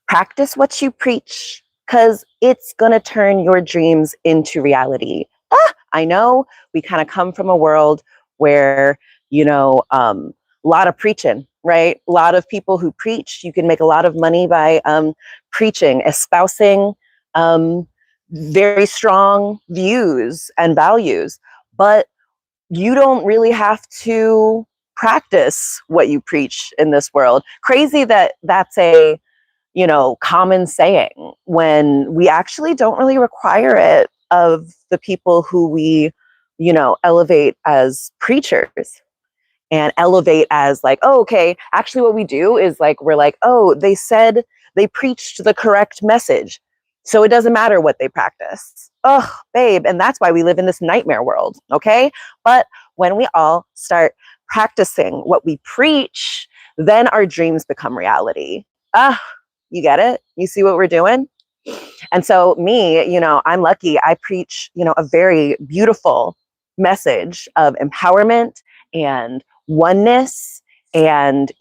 Practice what you preach, because it's going to turn your dreams into reality. I know we kind of come from a world where, a lot of preaching, right? A lot of people who preach, you can make a lot of money by preaching, espousing very strong views and values. But you don't really have to practice what you preach in this world. Crazy that that's a common saying when we actually don't really require it of the people who we, elevate as preachers and elevate as like, oh, okay, actually what we do is like, we're like, oh, they said they preached the correct message, so it doesn't matter what they practice. Oh, babe. And that's why we live in this nightmare world. Okay. But when we all start practicing what we preach, then our dreams become reality. You get it? You see what we're doing? And so me, I'm lucky. I preach, a very beautiful message of empowerment and oneness and,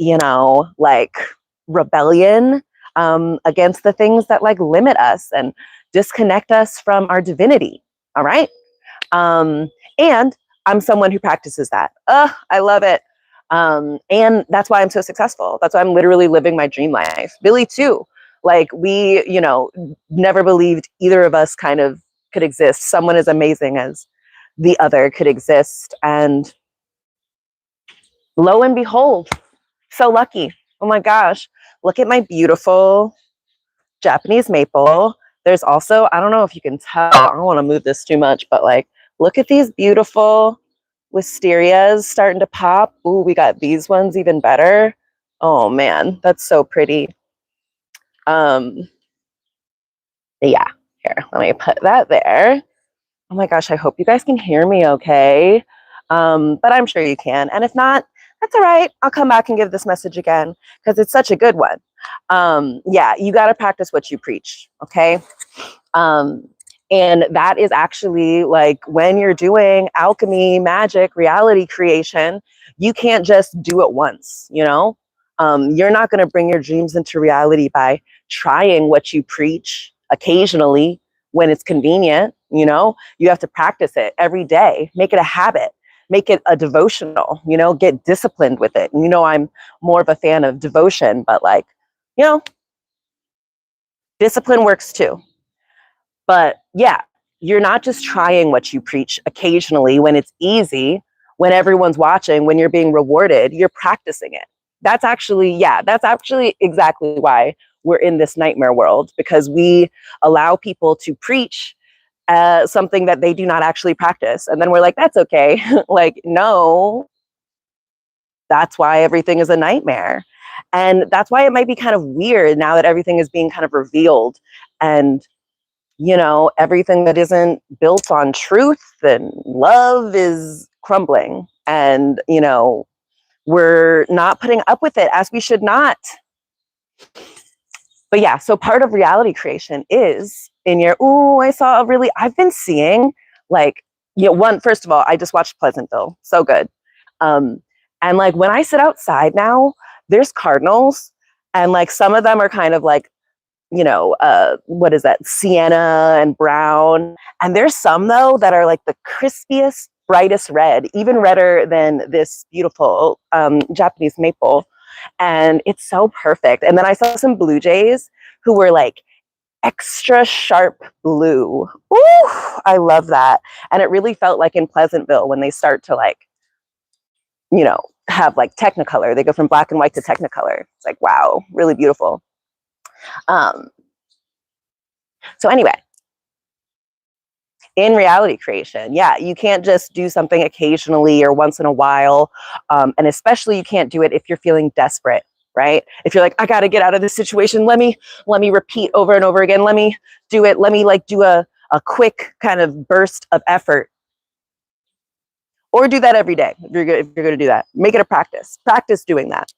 like rebellion against the things that like limit us and disconnect us from our divinity. All right. And I'm someone who practices that. I love it. And that's why I'm so successful. That's why I'm literally living my dream life. Billy too. Like we, never believed either of us kind of could exist. Someone as amazing as the other could exist. And lo and behold, so lucky. Oh my gosh. Look at my beautiful Japanese maple. There's also, I don't know if you can tell, I don't want to move this too much, but like, look at these beautiful wisterias starting to pop. Ooh, we got these ones even better. Oh man, that's so pretty. Yeah, here, let me put that there. Oh my gosh, I hope you guys can hear me okay. But I'm sure you can. And if not, that's all right. I'll come back and give this message again because it's such a good one. Yeah, you got to practice what you preach, okay? And that is actually like when you're doing alchemy, magic, reality creation, you can't just do it once, You're not going to bring your dreams into reality by trying what you preach occasionally when it's convenient, You have to practice it every day, make it a habit, make it a devotional, get disciplined with it. And, I'm more of a fan of devotion, but like, discipline works too. But yeah, you're not just trying what you preach occasionally when it's easy, when everyone's watching, when you're being rewarded, you're practicing it. That's actually exactly why we're in this nightmare world, because we allow people to preach something that they do not actually practice. And then we're like, that's okay. Like, no, that's why everything is a nightmare. And that's why it might be kind of weird now that everything is being kind of revealed and everything that isn't built on truth and love is crumbling. And, we're not putting up with it, as we should not. But yeah, so part of reality creation is in your, I've been seeing like, first of all, I just watched Pleasantville. So good. And like when I sit outside now, there's cardinals and like some of them are kind of like, what is that? Sienna and brown. And there's some though that are like the crispiest, brightest red, even redder than this beautiful Japanese maple. And it's so perfect. And then I saw some blue jays who were like extra sharp blue. Ooh, I love that. And it really felt like in Pleasantville when they start to like, have like Technicolor. They go from black and white to Technicolor. It's like, wow, really beautiful. So anyway, in reality creation, yeah, you can't just do something occasionally or once in a while. And especially you can't do it if you're feeling desperate, right? If you're like, I got to get out of this situation. Let me repeat over and over again. Let me do it. Let me like do a quick kind of burst of effort. Or do that every day. If you're going to do that, make it a practice. Practice doing that.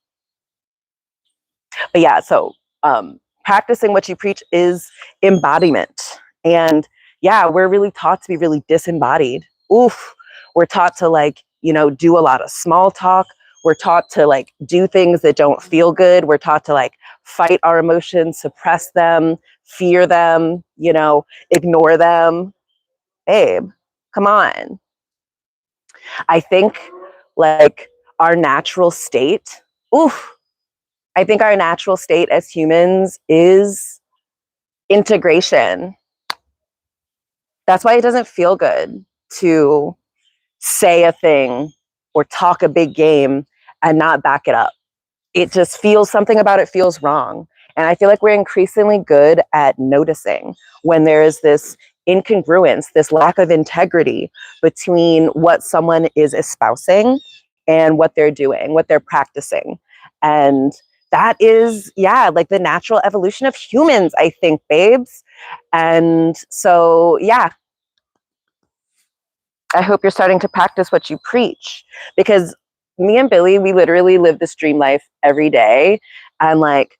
But yeah, so practicing what you preach is embodiment. And yeah, we're really taught to be really disembodied. Oof. We're taught to like, do a lot of small talk. We're taught to like do things that don't feel good. We're taught to like fight our emotions, suppress them, fear them, ignore them. Babe, come on. I think like our natural state, oof, I think our natural state as humans is integration. That's why it doesn't feel good to say a thing or talk a big game and not back it up. It just feels, something about it feels wrong. And I feel like we're increasingly good at noticing when there is this incongruence, this lack of integrity between what someone is espousing and what they're doing, what they're practicing. And that is, yeah, like the natural evolution of humans, I think, babes. And so, yeah, I hope you're starting to practice what you preach, because me and Billy, we literally live this dream life every day. And like,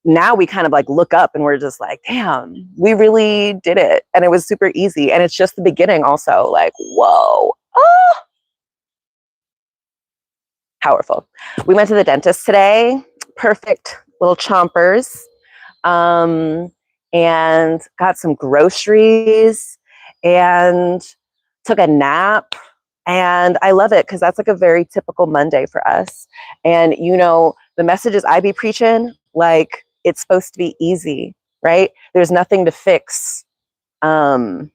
now we kind of like look up and we're just like, damn, we really did it. And it was super easy. And it's just the beginning also, like, whoa, oh, powerful. We went to the dentist today, perfect little chompers, and got some groceries and took a nap. And I love it because that's like a very typical Monday for us. And, the messages I be preaching, like it's supposed to be easy, right? There's nothing to fix. Start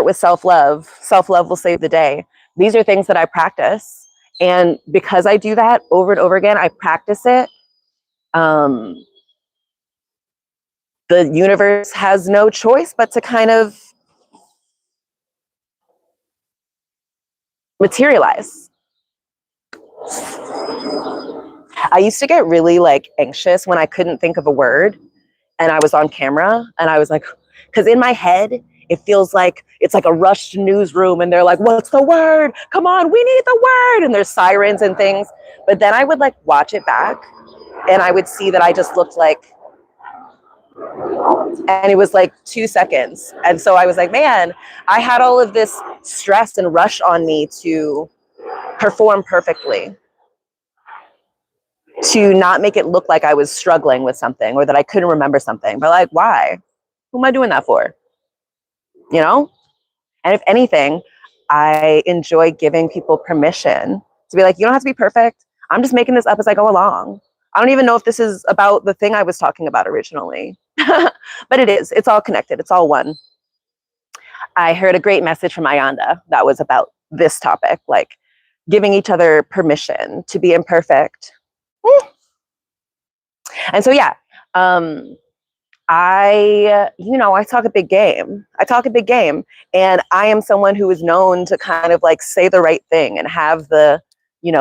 with self-love. Self-love will save the day. These are things that I practice. And because I do that over and over again, I practice it. The universe has no choice but to kind of materialize. I used to get really like anxious when I couldn't think of a word and I was on camera, and I was like, because in my head, it feels like it's like a rushed newsroom and they're like, what's the word? Come on, we need the word. And there's sirens and things. But then I would like watch it back and I would see that I just looked like, and it was like 2 seconds. And so I was like, man, I had all of this stress and rush on me to perform perfectly, to not make it look like I was struggling with something or that I couldn't remember something. But like, why? Who am I doing that for? And if anything, I enjoy giving people permission to be like, you don't have to be perfect. I'm just making this up as I go along. I don't even know if this is about the thing I was talking about originally, but it is. It's all connected. It's all one. I heard a great message from Ayanda that was about this topic, like giving each other permission to be imperfect. And so, yeah, I talk a big game. And I am someone who is known to kind of like say the right thing and have the,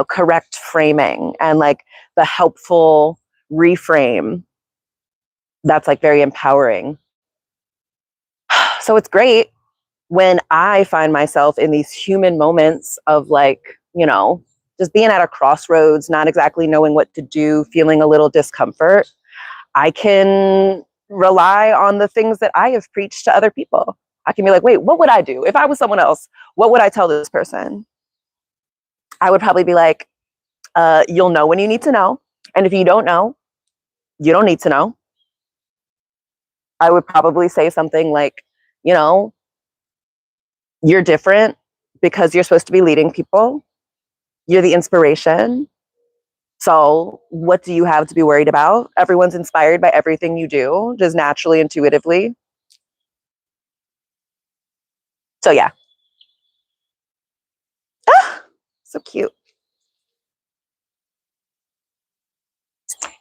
correct framing and like the helpful reframe that's like very empowering. So it's great when I find myself in these human moments of like, just being at a crossroads, not exactly knowing what to do, feeling a little discomfort. I can rely on the things that I have preached to other people. I can be like, wait, what would I do? If I was someone else, what would I tell this person? I would probably be like, you'll know when you need to know. And if you don't know, you don't need to know. I would probably say something like, you're different because you're supposed to be leading people. You're the inspiration. So what do you have to be worried about? Everyone's inspired by everything you do, just naturally, intuitively. So yeah. Ah, so cute.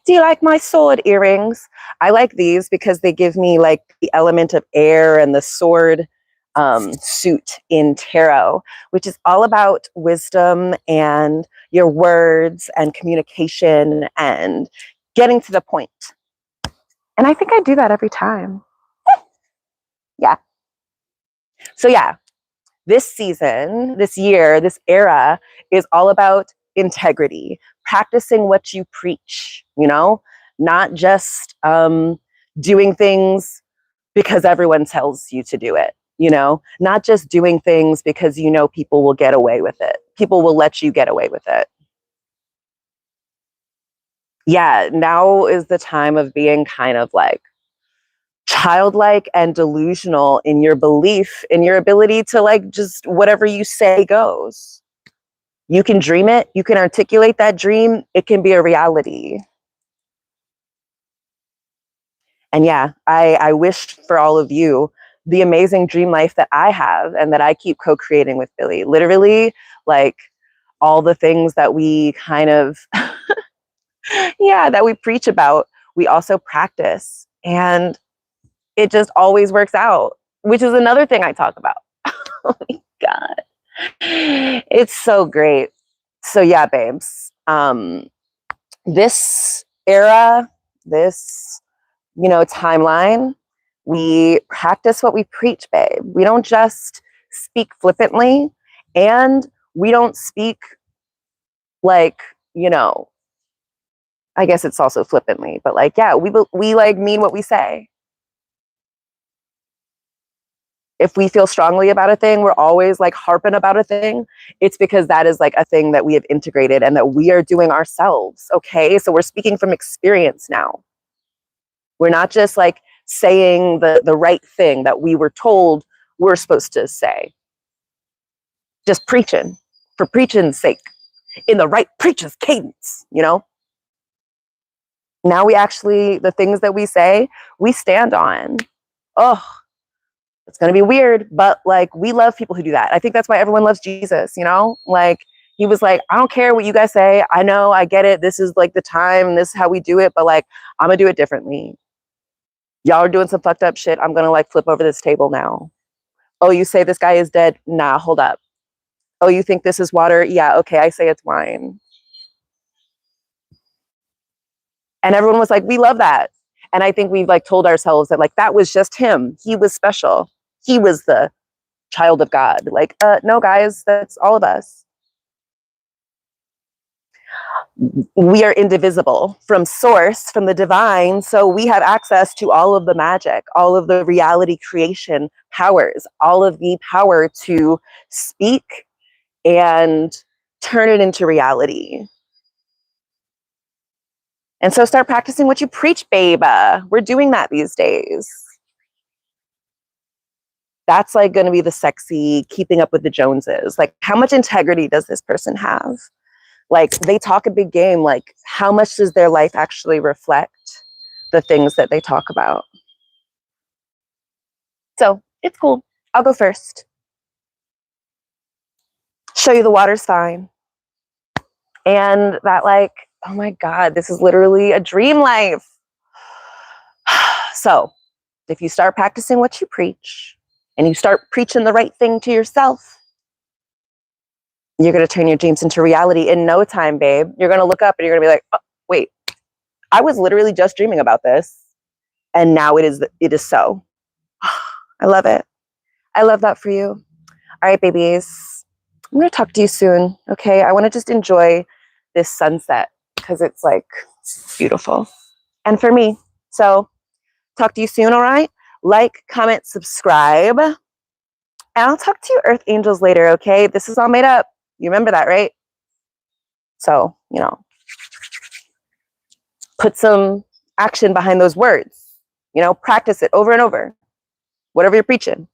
Do you like my sword earrings? I like these because they give me like the element of air and the sword suit in tarot, which is all about wisdom and your words and communication and getting to the point. And I think I do that every time. Yeah. So yeah, this season, this year, this era is all about integrity, practicing what you preach, not just doing things because everyone tells you to do it, not just doing things because people will get away with it. People will let you get away with it. yeah, now is the time of being kind of like childlike and delusional in your belief, in your ability to like just whatever you say goes. You can dream it, you can articulate that dream, it can be a reality. And yeah, I wish for all of you the amazing dream life that I have and that I keep co creating with Billy. Literally, like all the things that we kind of, yeah, that we preach about, we also practice. And it just always works out, which is another thing I talk about. Oh my God. It's so great. So, yeah, babes. This era, this timeline, we practice what we preach, babe. We don't just speak flippantly, and we don't speak like, I guess it's also flippantly, but like, yeah, we like mean what we say. If we feel strongly about a thing, we're always like harping about a thing. It's because that is like a thing that we have integrated and that we are doing ourselves. Okay. So we're speaking from experience now. We're not just like saying the right thing that we were told we're supposed to say. Just preaching for preaching's sake in the right preacher's cadence, Now we actually, the things that we say, we stand on. Oh, it's going to be weird, but like we love people who do that. I think that's why everyone loves Jesus, Like he was like, I don't care what you guys say. I know, I get it. This is like the time, this is how we do it, but like I'm going to do it differently. Y'all are doing some fucked up shit. I'm going to like flip over this table now. Oh, you say this guy is dead? Nah, hold up. Oh, you think this is water? Yeah, okay, I say it's wine. And everyone was like, we love that. And I think we've like told ourselves that like that was just him. He was special. He was the child of God. Like, no, guys, that's all of us. We are indivisible from source, from the divine. So we have access to all of the magic, all of the reality creation powers, all of the power to speak and turn it into reality. And so start practicing what you preach, babe. We're doing that these days. That's like going to be the sexy keeping up with the Joneses. Like, how much integrity does this person have? Like, they talk a big game. Like, how much does their life actually reflect the things that they talk about? So it's cool. I'll go first. Show you the water's fine. And that, like, oh my God, this is literally a dream life. So if you start practicing what you preach and you start preaching the right thing to yourself, you're going to turn your dreams into reality in no time, babe. You're going to look up and you're going to be like, oh, wait, I was literally just dreaming about this. And now it is so. I love it. I love that for you. All right, babies. I'm going to talk to you soon. Okay. I want to just enjoy this sunset because it's like beautiful. And for me. So talk to you soon. All right. Like, comment, subscribe. And I'll talk to you Earth Angels later. Okay. This is all made up. You remember that, right? So, put some action behind those words, practice it over and over, whatever you're preaching.